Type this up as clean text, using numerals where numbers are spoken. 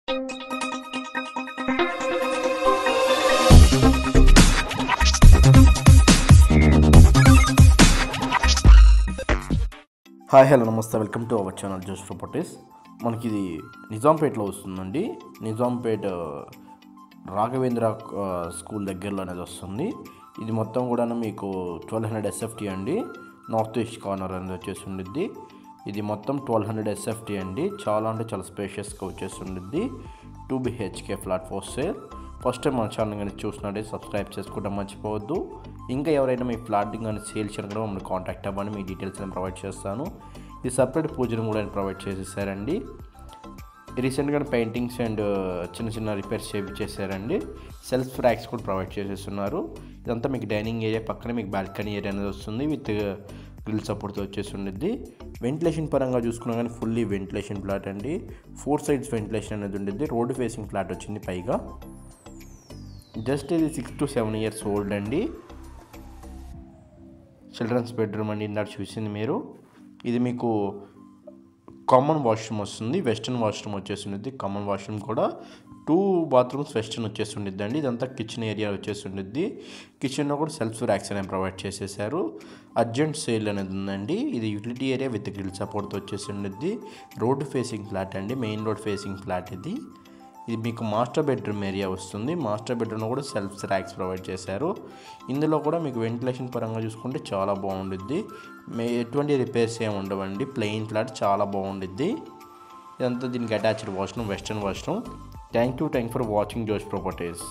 Hi hello నమస్తే, welcome to our channel జోష్ properties. మనకి ఇది నిజాంపేటలో వస్తుందండి. నిజాంపేట రాఘవేంద్ర స్కూల్ దగ్గరలో అనేది వస్తుంది. ఇది మొత్తం కూడా మీకు 1200 SFT అండి. నార్త్ ఈస్ట్ కార్నర్ అనేది వచ్చేసి ఉండిద్ది. ఇది మొత్తం 1200 SFT అండి. చాలా అంటే చాలా స్పేషియస్గా వచ్చేసి ఉండిద్ది. 2 BHK flat for sale. First time మన ఛానల్ కానీ చూసినట్టే సబ్స్క్రైబ్ చేసుకోవడం మర్చిపోవద్దు. ఇంకా ఎవరైనా మీ ఫ్లాట్ కానీ సేల్ చేయడం కూడా మమ్మల్ని కాంటాక్ట్ అవ్వండి, మీ డీటెయిల్స్ నేను ప్రొవైడ్ చేస్తాను. ఇది సపరేట్ పూజను కూడా నేను ప్రొవైడ్ చేసేసారండి. రీసెంట్గా పెయింటింగ్స్ అండ్ చిన్న చిన్న రిపేర్స్ చేయించేసారండి. సెల్ఫ్ ర్యాక్స్ కూడా ప్రొవైడ్ చేసేస్తున్నారు. ఇదంతా మీకు డైనింగ్ ఏరియా పక్కన మీకు బాల్కనీ ఏరియా అనేది వస్తుంది విత్ గ్రిల్ సపోర్ట్తో వచ్చేసి ఉండిద్ది. వెంటిలేషన్ పరంగా చూసుకున్నా కానీ ఫుల్లీ వెంటిలేషన్ ఫ్లాట్ అండి. 4 sides వెంటిలేషన్ అనేది ఉండిద్ది. రోడ్డు ఫేసింగ్ ఫ్లాట్ వచ్చింది పైగా. జస్ట్ ఇది 6 to 7 years ఓల్డ్ అండి. చిల్డ్రన్స్ బెడ్రూమ్ అండి, ఇందాక చూసింది మీరు. ఇది మీకు కామన్ వాష్రూమ్ వస్తుంది. వెస్టర్న్ వాష్రూమ్ వచ్చేసి ఉండిద్ది. కామన్ వాష్రూమ్ కూడా 2 bathrooms వెస్టర్న్ వచ్చేసి ఉండిద్ది అండి. ఇదంతా కిచెన్ ఏరియా వచ్చేసి ఉండిద్ది. కిచెన్లో కూడా సెల్ఫ్ ర్యాక్స్ అనేవి ప్రొవైడ్ చేసేసారు. అర్జెంట్ సేల్ అనేది ఉందండి. ఇది యూటిలిటీ ఏరియా విత్ గ్రిల్ సపోర్ట్తో వచ్చేసి ఉండిద్ది. రోడ్ ఫేసింగ్ ఫ్లాట్ అండి, మెయిన్ రోడ్ ఫేసింగ్ ఫ్లాట్ ఇది. ఇది మీకు మాస్టర్ బెడ్రూమ్ ఏరియా వస్తుంది. మాస్టర్ బెడ్రూమ్లో కూడా సెల్ఫ్ ర్యాక్స్ ప్రొవైడ్ చేశారు. ఇందులో కూడా మీకు వెంటిలేషన్ పరంగా చూసుకుంటే చాలా బాగుండిద్ది. ఎటువంటి రిపేర్స్ ఏమి ఉండవండి. ప్లెయిన్ ఫ్లాట్ చాలా బాగుండిద్ది. ఇదంతా దీనికి attached washroom, western washroom. Thank you for watching జోష్ ప్రాపర్టీస్.